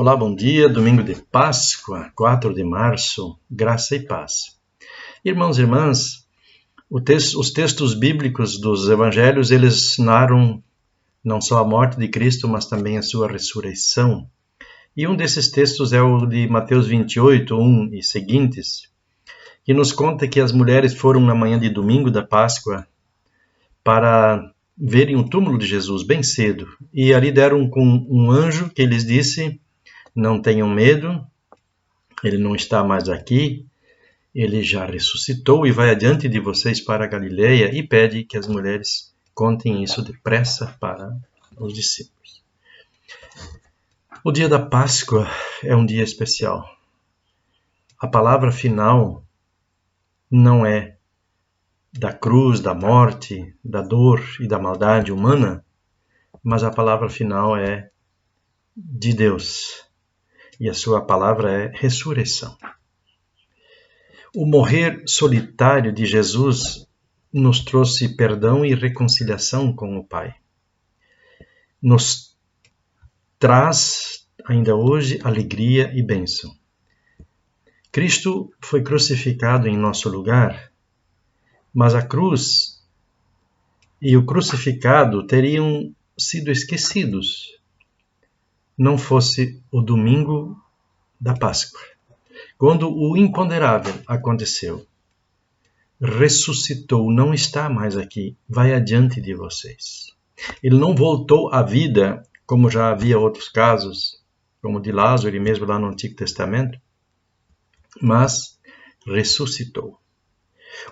Olá, bom dia, domingo de Páscoa, 4 de março, graça e paz. Irmãos e irmãs, os textos bíblicos dos evangelhos, eles narram não só a morte de Cristo, mas também a sua ressurreição. E um desses textos é o de Mateus 28, 1 e seguintes, que nos conta que as mulheres foram na manhã de domingo da Páscoa para verem o túmulo de Jesus bem cedo. E ali deram com um anjo que lhes disse: não tenham medo, ele não está mais aqui, ele já ressuscitou e vai adiante de vocês para a Galileia, e pede que as mulheres contem isso depressa para os discípulos. O dia da Páscoa é um dia especial. A palavra final não é da cruz, da morte, da dor e da maldade humana, mas a palavra final é de Deus. E a sua palavra é ressurreição. O morrer solitário de Jesus nos trouxe perdão e reconciliação com o Pai. Nos traz, ainda hoje, alegria e bênção. Cristo foi crucificado em nosso lugar, mas a cruz e o crucificado teriam sido esquecidos, não fosse o domingo da Páscoa, quando o imponderável aconteceu. Ressuscitou, não está mais aqui, vai adiante de vocês. Ele não voltou à vida, como já havia outros casos, como de Lázaro e mesmo lá no Antigo Testamento, mas ressuscitou.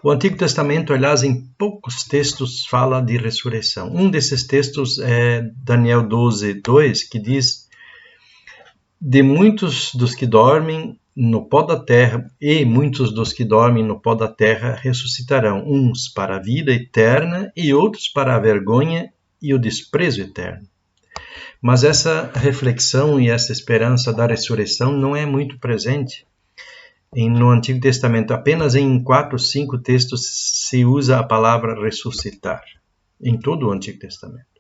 O Antigo Testamento, aliás, em poucos textos fala de ressurreição. Um desses textos é Daniel 12, 2, que diz: de muitos dos que dormem no pó da terra, e muitos dos que dormem no pó da terra ressuscitarão, uns para a vida eterna e outros para a vergonha e o desprezo eterno. Mas essa reflexão e essa esperança da ressurreição não é muito presente no Antigo Testamento. Apenas em 4, 5 textos se usa a palavra ressuscitar, em todo o Antigo Testamento.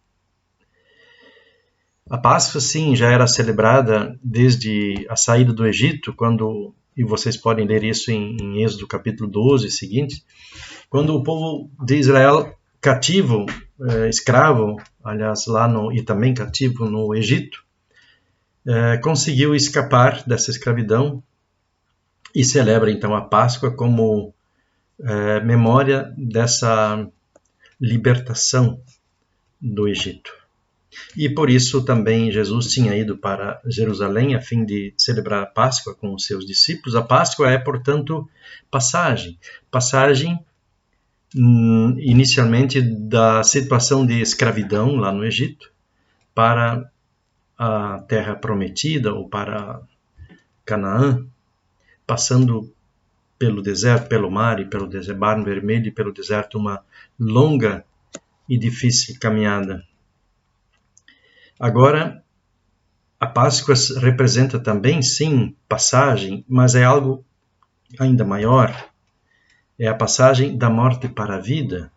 A Páscoa, sim, já era celebrada desde a saída do Egito, e vocês podem ler isso em Êxodo capítulo 12 e seguinte, quando o povo de Israel cativo, escravo, aliás, e também cativo no Egito, conseguiu escapar dessa escravidão e celebra então a Páscoa como memória dessa libertação do Egito. E por isso também Jesus tinha ido para Jerusalém a fim de celebrar a Páscoa com os seus discípulos. A Páscoa é, portanto, passagem inicialmente da situação de escravidão lá no Egito para a terra prometida ou para Canaã, passando pelo deserto, pelo mar e pelo Mar Vermelho e pelo deserto, uma longa e difícil caminhada. Agora, a Páscoa representa também, sim, passagem, mas é algo ainda maior. É a passagem da morte para a vida.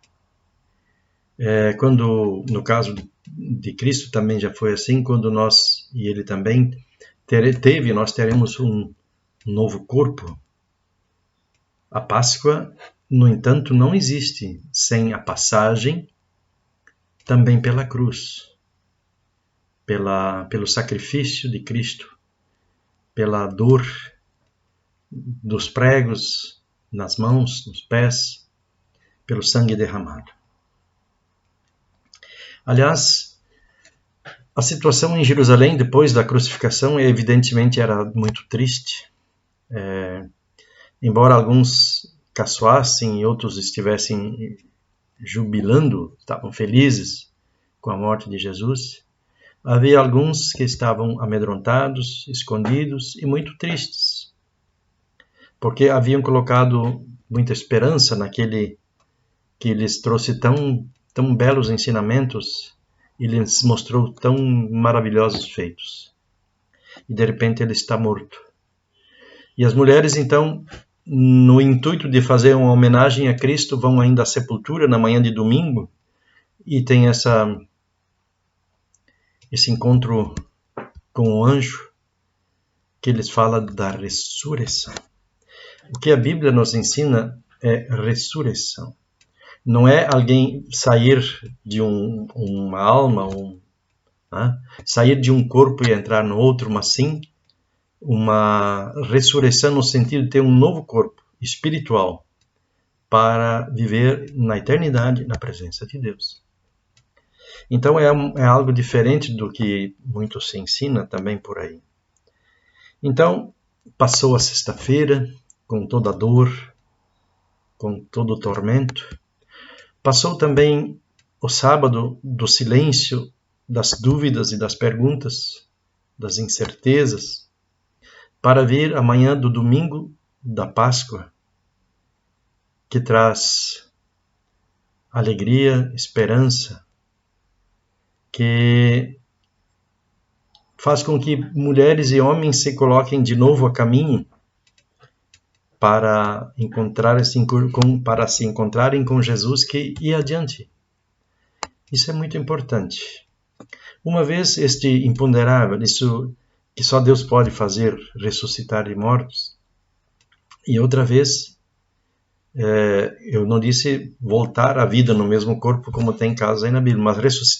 Quando, no caso de Cristo também já foi assim, quando nós, e ele também nós teremos um novo corpo. A Páscoa, no entanto, não existe sem a passagem também pela cruz. Pelo sacrifício de Cristo, pela dor dos pregos nas mãos, nos pés, pelo sangue derramado. Aliás, a situação em Jerusalém depois da crucificação evidentemente era muito triste. Embora alguns caçoassem e outros estivessem jubilando, estavam felizes com a morte de Jesus, havia alguns que estavam amedrontados, escondidos e muito tristes, porque haviam colocado muita esperança naquele que lhes trouxe tão belos ensinamentos e lhes mostrou tão maravilhosos feitos. E de repente ele está morto. E as mulheres, então, no intuito de fazer uma homenagem a Cristo, vão ainda à sepultura na manhã de domingo e tem esse encontro com o anjo, que eles falam da ressurreição. O que a Bíblia nos ensina é ressurreição. Não é alguém sair de uma alma, sair de um corpo e entrar no outro, mas sim uma ressurreição no sentido de ter um novo corpo espiritual para viver na eternidade na presença de Deus. Então é algo diferente do que muito se ensina também por aí. Então, passou a sexta-feira com toda a dor, com todo o tormento. Passou também o sábado do silêncio, das dúvidas e das perguntas, das incertezas, para vir a manhã do domingo da Páscoa, que traz alegria, esperança, que faz com que mulheres e homens se coloquem de novo a caminho para se encontrarem com Jesus que ia adiante. Isso é muito importante. Uma vez este imponderável, isso que só Deus pode fazer, ressuscitar de mortos, e outra vez, eu não disse voltar à vida no mesmo corpo como tem casos aí na Bíblia, mas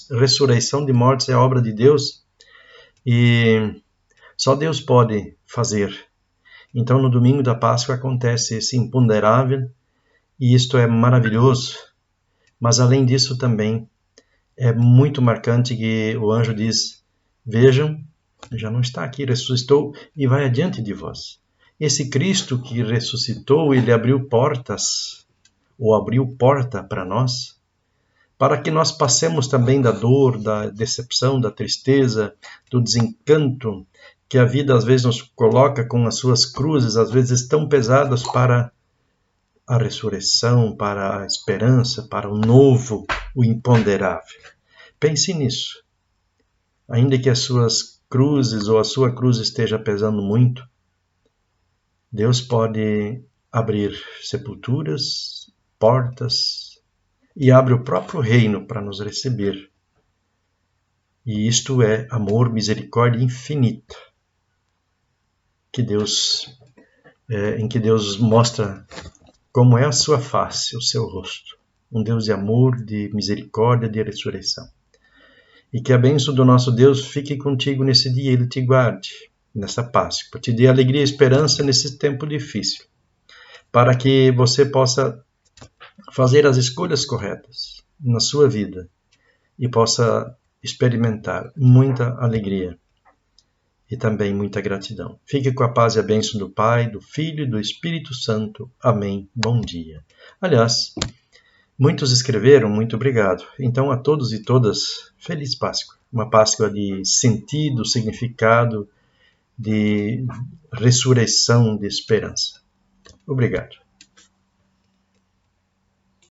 ressurreição de mortos é a obra de Deus e só Deus pode fazer. Então no domingo da Páscoa acontece esse imponderável e isto é maravilhoso, mas além disso também é muito marcante que o anjo diz, vejam, já não está aqui, ressuscitou e vai adiante de vós. Esse Cristo que ressuscitou, ele abriu portas, ou abriu porta para nós, para que nós passemos também da dor, da decepção, da tristeza, do desencanto, que a vida às vezes nos coloca com as suas cruzes, às vezes tão pesadas, para a ressurreição, para a esperança, para o novo, o imponderável. Pense nisso. Ainda que as suas cruzes ou a sua cruz esteja pesando muito, Deus pode abrir sepulturas, portas, e abre o próprio reino para nos receber. E isto é amor, misericórdia infinita, em que Deus mostra como é a sua face, o seu rosto. Um Deus de amor, de misericórdia, de ressurreição. E que a bênção do nosso Deus fique contigo nesse dia, Ele te guarde nessa Páscoa, te dê alegria e esperança nesse tempo difícil, para que você possa fazer as escolhas corretas na sua vida e possa experimentar muita alegria e também muita gratidão. Fique com a paz e a bênção do Pai, do Filho e do Espírito Santo. Amém. Bom dia. Aliás, muitos escreveram, muito obrigado. Então, a todos e todas, feliz Páscoa. Uma Páscoa de sentido, significado, de ressurreição, de esperança. Obrigado.